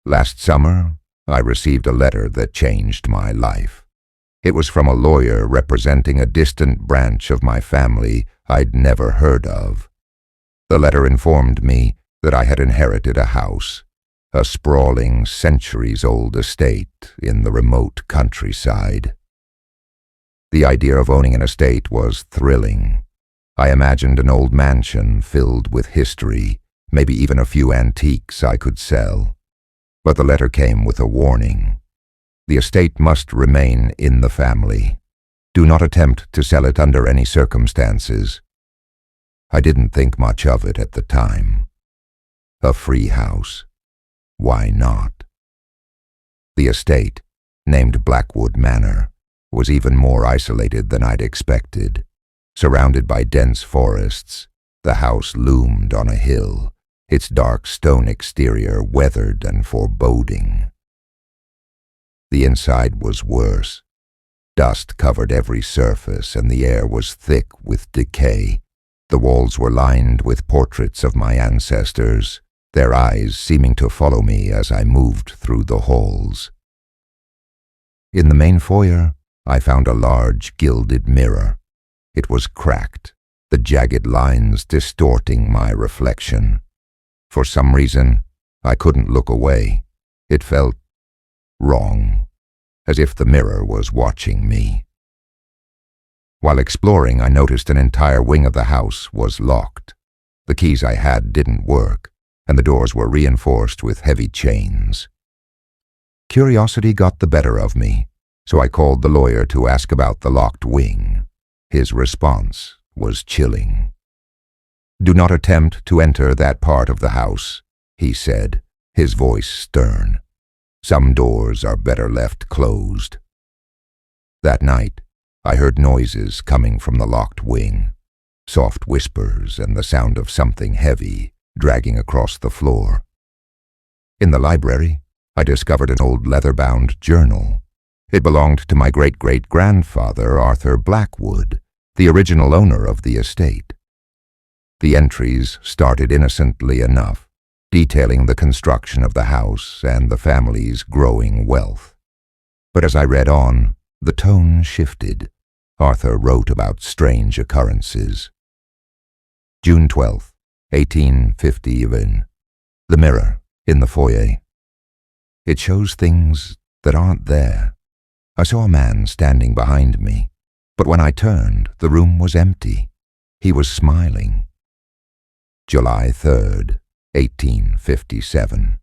Last summer, I received a letter that changed my life. It was from a lawyer representing a distant branch of my family I'd never heard of. The letter informed me that I had inherited a house, a sprawling, centuries-old estate in the remote countryside. The idea of owning an estate was thrilling. I imagined an old mansion filled with history, maybe even a few antiques I could sell. But the letter came with a warning. The estate must remain in the family. Do not attempt to sell it under any circumstances. I didn't think much of it at the time. A free house. Why not? The estate, named Blackwood Manor, was even more isolated than I'd expected. Surrounded by dense forests, the house loomed on a hill, its dark stone exterior weathered and foreboding. The inside was worse. Dust covered every surface, and the air was thick with decay. The walls were lined with portraits of my ancestors, their eyes seeming to follow me as I moved through the halls. In the main foyer, I found a large gilded mirror. It was cracked, the jagged lines distorting my reflection. For some reason, I couldn't look away. It felt wrong, as if the mirror was watching me. While exploring, I noticed an entire wing of the house was locked. The keys I had didn't work, and the doors were reinforced with heavy chains. Curiosity got the better of me, so I called the lawyer to ask about the locked wing. His response was chilling. "Do not attempt to enter that part of the house," he said, his voice stern. "Some doors are better left closed." That night, I heard noises coming from the locked wing, soft whispers and the sound of something heavy dragging across the floor. In the library, I discovered an old leather-bound journal. It belonged to my great-great-grandfather, Arthur Blackwood, the original owner of the estate. The entries started innocently enough, detailing the construction of the house and the family's growing wealth. But as I read on, the tone shifted. Arthur wrote about strange occurrences. June 12th, 1850. The mirror in the foyer. It shows things that aren't there. I saw a man standing behind me, but when I turned, the room was empty. He was smiling. July 3rd, 1857.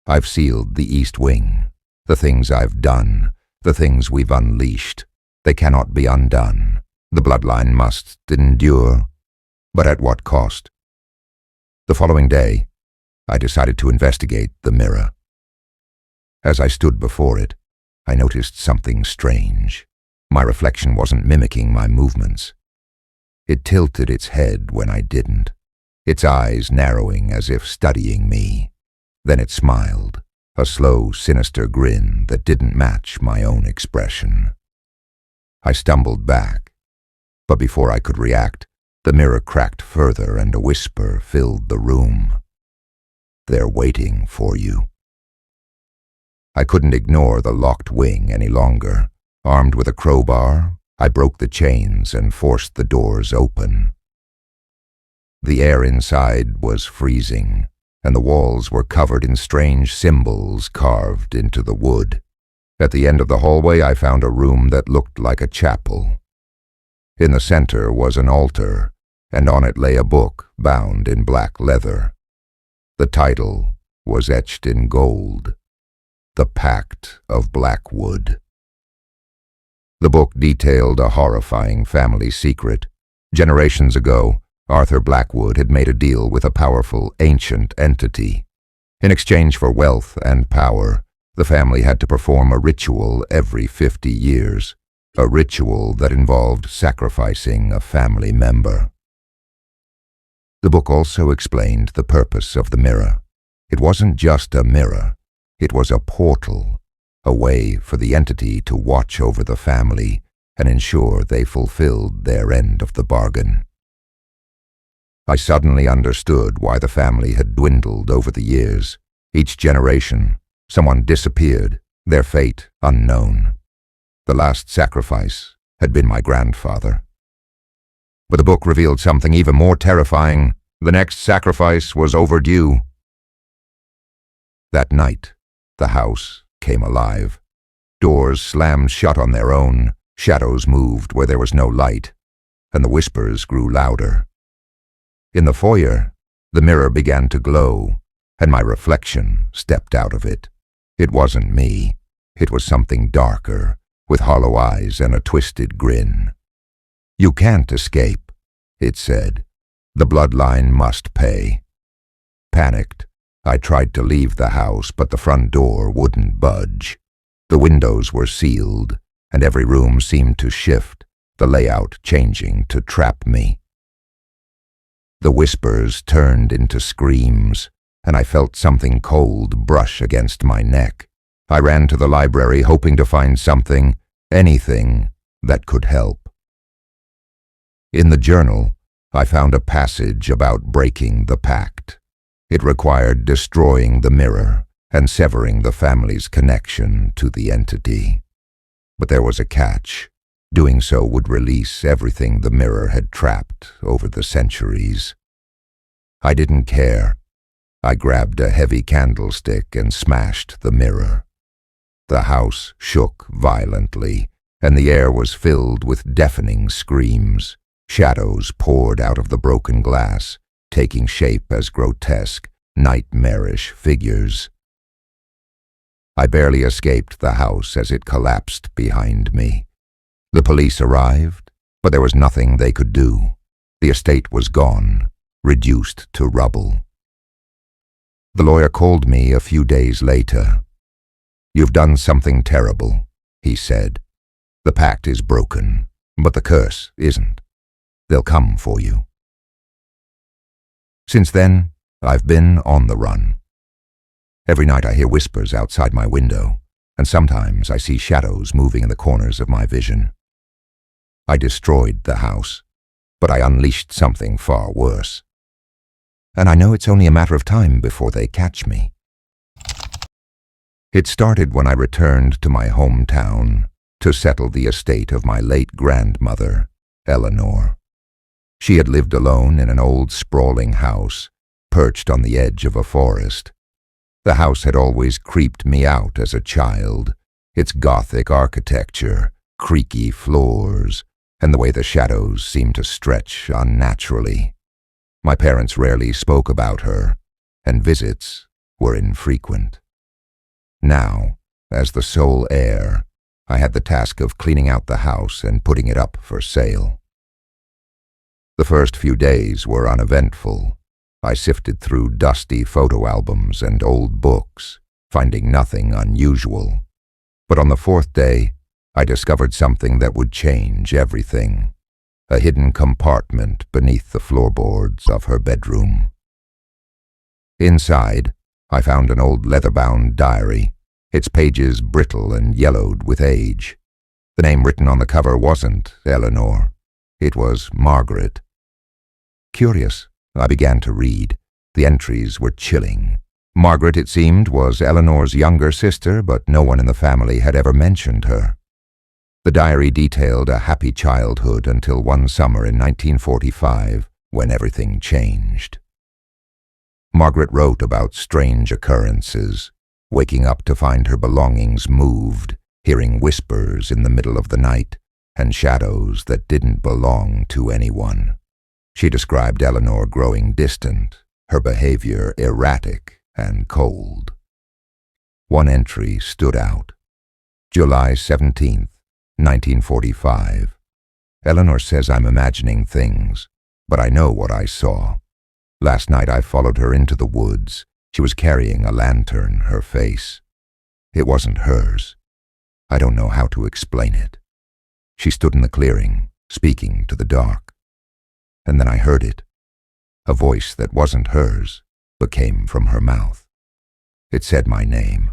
I've sealed the East Wing. The things I've done, the things we've unleashed, they cannot be undone. The bloodline must endure, but at what cost? The following day, I decided to investigate the mirror. As I stood before it, I noticed something strange. My reflection wasn't mimicking my movements. It tilted its head when I didn't, its eyes narrowing as if studying me. Then it smiled, a slow, sinister grin that didn't match my own expression. I stumbled back, but before I could react, the mirror cracked further and a whisper filled the room. "They're waiting for you." I couldn't ignore the locked wing any longer. Armed with a crowbar, I broke the chains and forced the doors open. The air inside was freezing, and the walls were covered in strange symbols carved into the wood. At the end of the hallway, I found a room that looked like a chapel. In the center was an altar, and on it lay a book bound in black leather. The title was etched in gold. The Pact of Blackwood. The book detailed a horrifying family secret. Generations ago, Arthur Blackwood had made a deal with a powerful, ancient entity. In exchange for wealth and power, the family had to perform a ritual every 50 years, a ritual that involved sacrificing a family member. The book also explained the purpose of the mirror. It wasn't just a mirror. It was a portal, a way for the entity to watch over the family and ensure they fulfilled their end of the bargain. I suddenly understood why the family had dwindled over the years. Each generation, Someone disappeared, their fate unknown. The last sacrifice had been my grandfather. But the book revealed something even more terrifying. The next sacrifice was overdue. That night, the house came alive. Doors slammed shut on their own, shadows moved where there was no light, and the whispers grew louder. In the foyer, the mirror began to glow, and my reflection stepped out of it. It wasn't me. It was something darker, with hollow eyes and a twisted grin. "You can't escape," it said. "The bloodline must pay." Panicked, I tried to leave the house, but the front door wouldn't budge. The windows were sealed, and every room seemed to shift, the layout changing to trap me. The whispers turned into screams, and I felt something cold brush against my neck. I ran to the library, hoping to find something, anything, that could help. In the journal, I found a passage about breaking the pact. It required destroying the mirror and severing the family's connection to the entity. But there was a catch. Doing so would release everything the mirror had trapped over the centuries. I didn't care. I grabbed a heavy candlestick and smashed the mirror. The house shook violently, and the air was filled with deafening screams. Shadows poured out of the broken glass, taking shape as grotesque, nightmarish figures. I barely escaped the house as it collapsed behind me. The police arrived, but there was nothing they could do. The estate was gone, reduced to rubble. The lawyer called me a few days later. "You've done something terrible," he said. "The pact is broken, but the curse isn't. They'll come for you." Since then, I've been on the run. Every night I hear whispers outside my window, and sometimes I see shadows moving in the corners of my vision. I destroyed the house, but I unleashed something far worse. And I know it's only a matter of time before they catch me. It started when I returned to my hometown to settle the estate of my late grandmother, Eleanor. She had lived alone in an old sprawling house, perched on the edge of a forest. The house had always creeped me out as a child, its Gothic architecture, creaky floors, and the way the shadows seemed to stretch unnaturally. My parents rarely spoke about her, and visits were infrequent. Now, as the sole heir, I had the task of cleaning out the house and putting it up for sale. The first few days were uneventful. I sifted through dusty photo albums and old books, finding nothing unusual. But on the fourth day, I discovered something that would change everything. A hidden compartment beneath the floorboards of her bedroom. Inside, I found an old leather-bound diary, its pages brittle and yellowed with age. The name written on the cover wasn't Eleanor. It was Margaret. Curious, I began to read. The entries were chilling. Margaret, it seemed, was Eleanor's younger sister, but no one in the family had ever mentioned her. The diary detailed a happy childhood until one summer in 1945, when everything changed. Margaret wrote about strange occurrences, waking up to find her belongings moved, hearing whispers in the middle of the night, and shadows that didn't belong to anyone. She described Eleanor growing distant, her behavior erratic and cold. One entry stood out. July 17th, 1945. Eleanor says I'm imagining things, but I know what I saw. Last night I followed her into the woods. She was carrying a lantern, her face. It wasn't hers. I don't know how to explain it. She stood in the clearing, speaking to the dark. And then I heard it. A voice that wasn't hers, but came from her mouth. It said my name.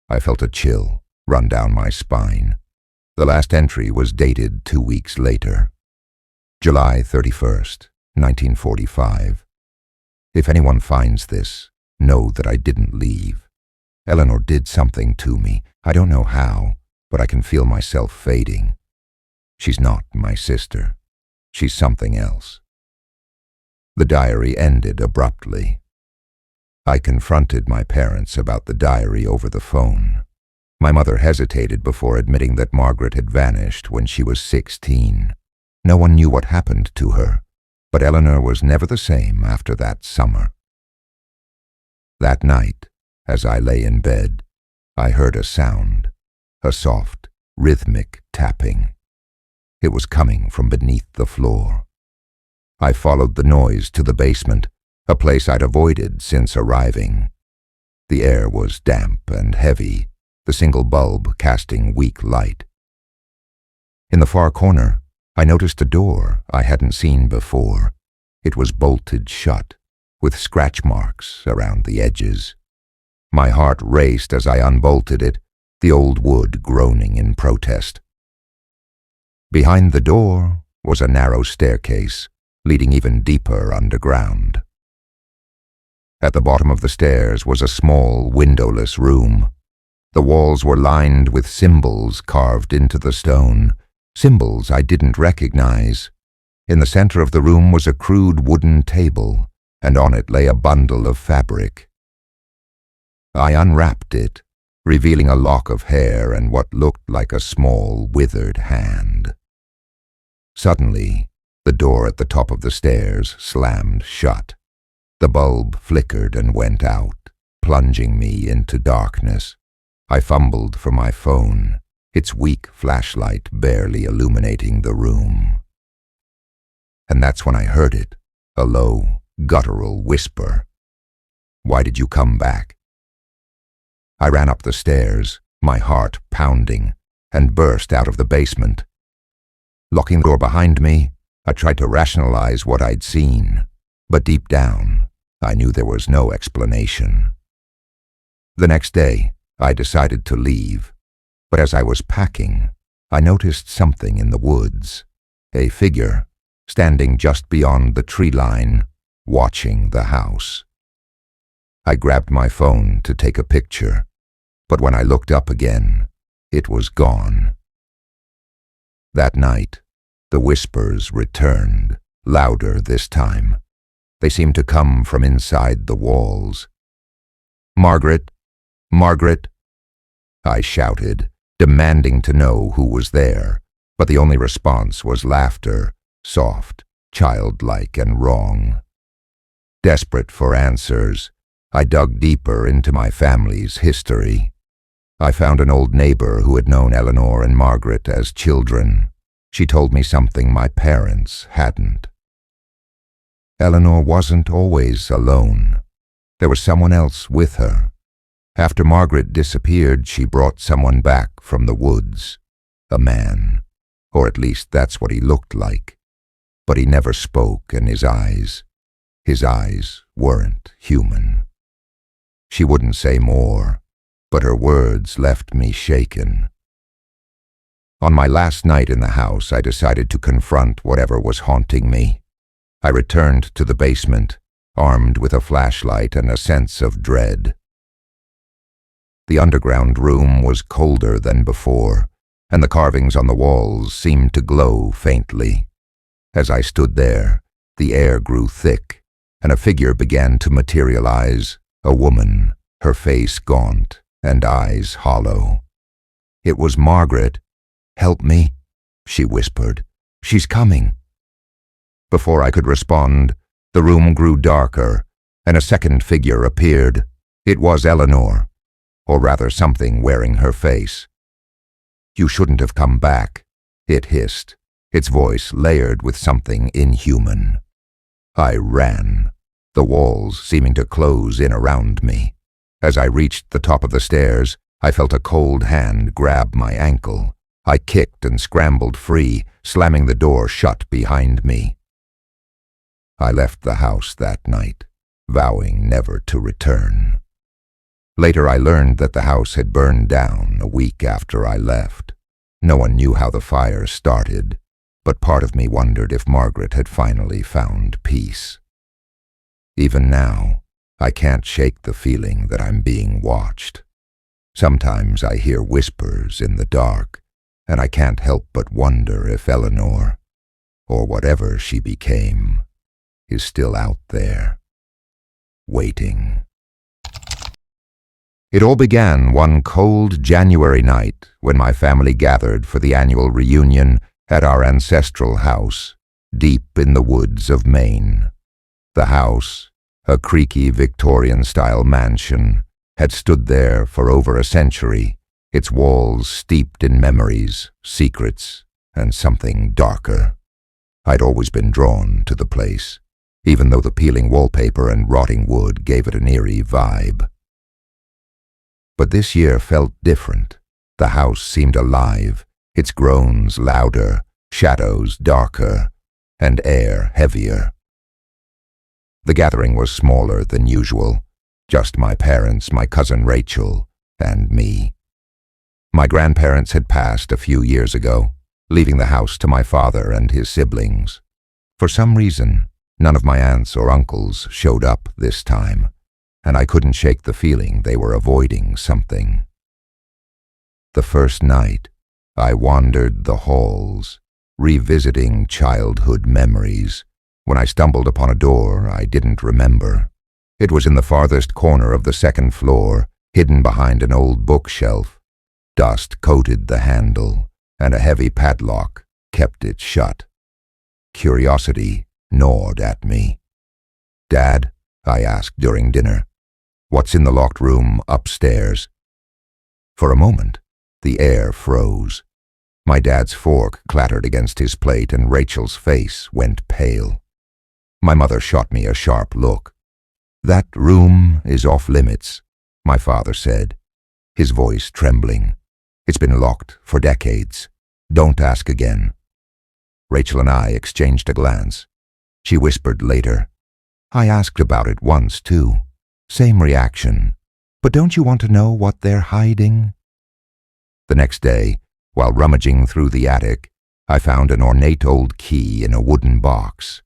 I felt a chill run down my spine. The last entry was dated 2 weeks later. July 31st, 1945. If anyone finds this, know that I didn't leave. Eleanor did something to me. I don't know how, but I can feel myself fading. She's not my sister. She's something else. The diary ended abruptly. I confronted my parents about the diary over the phone. My mother hesitated before admitting that Margaret had vanished when she was 16. No one knew what happened to her, but Eleanor was never the same after that summer. That night, as I lay in bed, I heard a sound, a soft, rhythmic tapping. It was coming from beneath the floor. I followed the noise to the basement, a place I'd avoided since arriving. The air was damp and heavy, the single bulb casting weak light. In the far corner, I noticed a door I hadn't seen before. It was bolted shut, with scratch marks around the edges. My heart raced as I unbolted it, the old wood groaning in protest. Behind the door was a narrow staircase, leading even deeper underground. At the bottom of the stairs was a small, windowless room. The walls were lined with symbols carved into the stone, symbols I didn't recognize. In the center of the room was a crude wooden table, and on it lay a bundle of fabric. I unwrapped it, revealing a lock of hair and what looked like a small, withered hand. Suddenly, the door at the top of the stairs slammed shut. The bulb flickered and went out, plunging me into darkness. I fumbled for my phone, its weak flashlight barely illuminating the room. And that's when I heard it, a low, guttural whisper. "Why did you come back?" I ran up the stairs, my heart pounding, and burst out of the basement. Locking the door behind me, I tried to rationalize what I'd seen, but deep down, I knew there was no explanation. The next day, I decided to leave, but as I was packing, I noticed something in the woods, a figure standing just beyond the tree line, watching the house. I grabbed my phone to take a picture, but when I looked up again, it was gone. That night, the whispers returned, louder this time. They seemed to come from inside the walls. "Margaret! Margaret!" I shouted, demanding to know who was there, but the only response was laughter, soft, childlike, and wrong. Desperate for answers, I dug deeper into my family's history. I found an old neighbor who had known Eleanor and Margaret as children. She told me something my parents hadn't. Eleanor wasn't always alone. There was someone else with her. After Margaret disappeared, she brought someone back from the woods. A man, or at least that's what he looked like. But he never spoke, and his eyes weren't human. She wouldn't say more, but her words left me shaken. On my last night in the house, I decided to confront whatever was haunting me. I returned to the basement, armed with a flashlight and a sense of dread. The underground room was colder than before, and the carvings on the walls seemed to glow faintly. As I stood there, the air grew thick, and a figure began to materialize, a woman, her face gaunt and eyes hollow. It was Margaret. "Help me," she whispered. "She's coming." Before I could respond, the room grew darker, and a second figure appeared. It was Eleanor, or rather something wearing her face. "You shouldn't have come back," it hissed, its voice layered with something inhuman. I ran, the walls seeming to close in around me. As I reached the top of the stairs, I felt a cold hand grab my ankle. I kicked and scrambled free, slamming the door shut behind me. I left the house that night, vowing never to return. Later I learned that the house had burned down a week after I left. No one knew how the fire started, but part of me wondered if Margaret had finally found peace. Even now, I can't shake the feeling that I'm being watched. Sometimes I hear whispers in the dark, and I can't help but wonder if Eleanor, or whatever she became, is still out there, waiting. It all began one cold January night when my family gathered for the annual reunion at our ancestral house, deep in the woods of Maine. The house, a creaky Victorian-style mansion, had stood there for over a century, its walls steeped in memories, secrets, and something darker. I'd always been drawn to the place, even though the peeling wallpaper and rotting wood gave it an eerie vibe. But this year felt different. The house seemed alive, its groans louder, shadows darker, and air heavier. The gathering was smaller than usual, just my parents, my cousin Rachel, and me. My grandparents had passed a few years ago, leaving the house to my father and his siblings. For some reason, none of my aunts or uncles showed up this time, and I couldn't shake the feeling they were avoiding something. The first night, I wandered the halls, revisiting childhood memories, when I stumbled upon a door I didn't remember. It was in the farthest corner of the second floor, hidden behind an old bookshelf. Dust coated the handle, and a heavy padlock kept it shut. Curiosity gnawed at me. "Dad," I asked during dinner, "what's in the locked room upstairs?" For a moment, the air froze. My dad's fork clattered against his plate and Rachel's face went pale. My mother shot me a sharp look. "That room is off limits," my father said, his voice trembling. "It's been locked for decades. Don't ask again." Rachel and I exchanged a glance. She whispered later, "I asked about it once, too. Same reaction. But don't you want to know what they're hiding?" The next day, while rummaging through the attic, I found an ornate old key in a wooden box.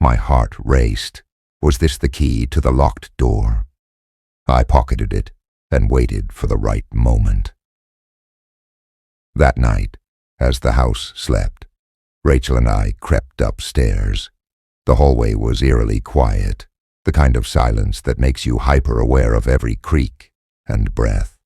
My heart raced. Was this the key to the locked door? I pocketed it and waited for the right moment. That night, as the house slept, Rachel and I crept upstairs. The hallway was eerily quiet, the kind of silence that makes you hyper-aware of every creak and breath.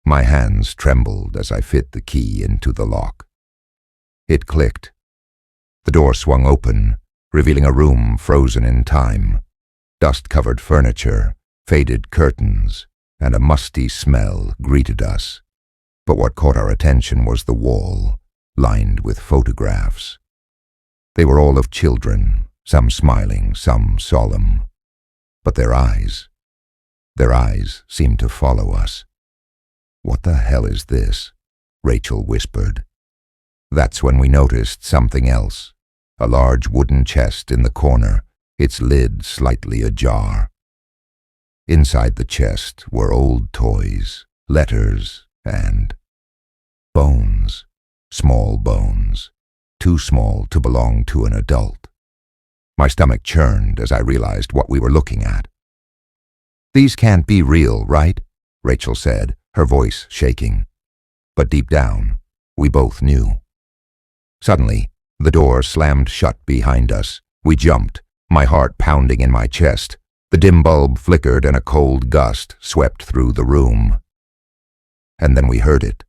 My hands trembled as I fit the key into the lock. It clicked. The door swung open, revealing a room frozen in time. Dust-covered furniture, faded curtains, and a musty smell greeted us. But what caught our attention was the wall, lined with photographs. They were all of children, some smiling, some solemn. But their eyes seemed to follow us. "What the hell is this?" Rachel whispered. That's when we noticed something else. A large wooden chest in the corner, its lid slightly ajar. Inside the chest were old toys, letters, and bones. Small bones, too small to belong to an adult. My stomach churned as I realized what we were looking at. "These can't be real, right?" Rachel said, her voice shaking. But deep down, we both knew. Suddenly, the door slammed shut behind us. We jumped, my heart pounding in my chest. The dim bulb flickered and a cold gust swept through the room. And then we heard it,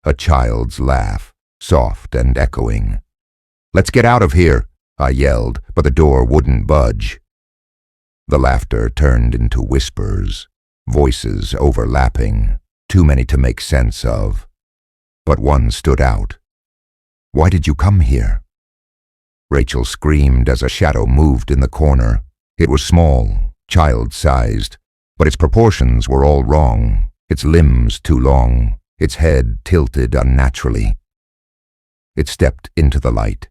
a child's laugh, soft and echoing. "Let's get out of here," I yelled, but the door wouldn't budge. The laughter turned into whispers, voices overlapping, too many to make sense of. But one stood out. "Why did you come here?" Rachel screamed as a shadow moved in the corner. It was small, child-sized, but its proportions were all wrong, its limbs too long, its head tilted unnaturally. It stepped into the light,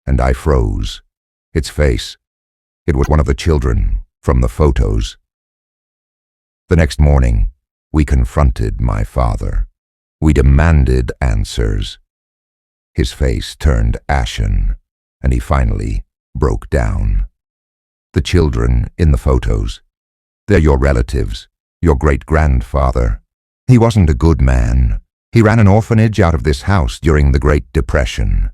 and I froze. Its face, it was one of the children from the photos. The next morning, we confronted my father. We demanded answers. His face turned ashen, and he finally broke down. "The children in the photos, they're your relatives, your great-grandfather. He wasn't a good man. He ran an orphanage out of this house during the Great Depression.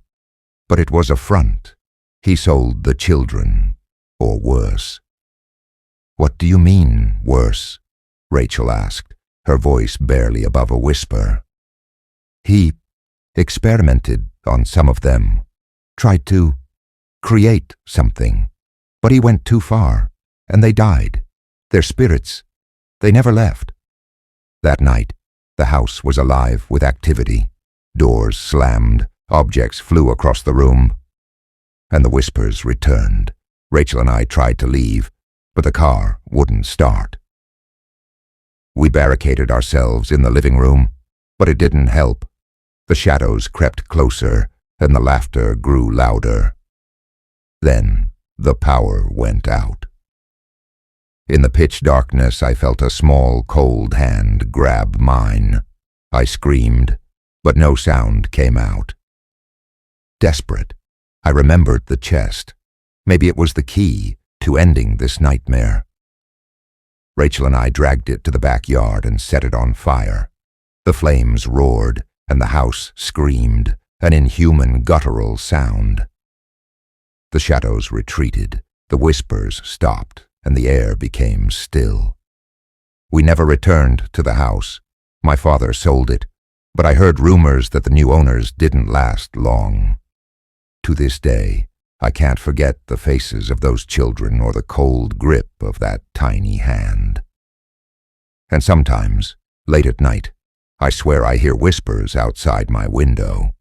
But it was a front. He sold the children, or worse. "What do you mean, worse?" Rachel asked, her voice barely above a whisper. "He experimented on some of them, tried to create something, but he went too far, and they died. Their spirits, they never left." That night, the house was alive with activity. Doors slammed, objects flew across the room, and the whispers returned. Rachel and I tried to leave, but the car wouldn't start. We barricaded ourselves in the living room, but it didn't help. The shadows crept closer, and the laughter grew louder. Then the power went out. In the pitch darkness, I felt a small, cold hand grab mine. I screamed, but no sound came out. Desperate, I remembered the chest. Maybe it was the key to ending this nightmare. Rachel and I dragged it to the backyard and set it on fire. The flames roared, and the house screamed, an inhuman guttural sound. The shadows retreated, the whispers stopped, and the air became still. We never returned to the house. My father sold it, but I heard rumors that the new owners didn't last long. To this day, I can't forget the faces of those children or the cold grip of that tiny hand. And sometimes, late at night, I swear I hear whispers outside my window.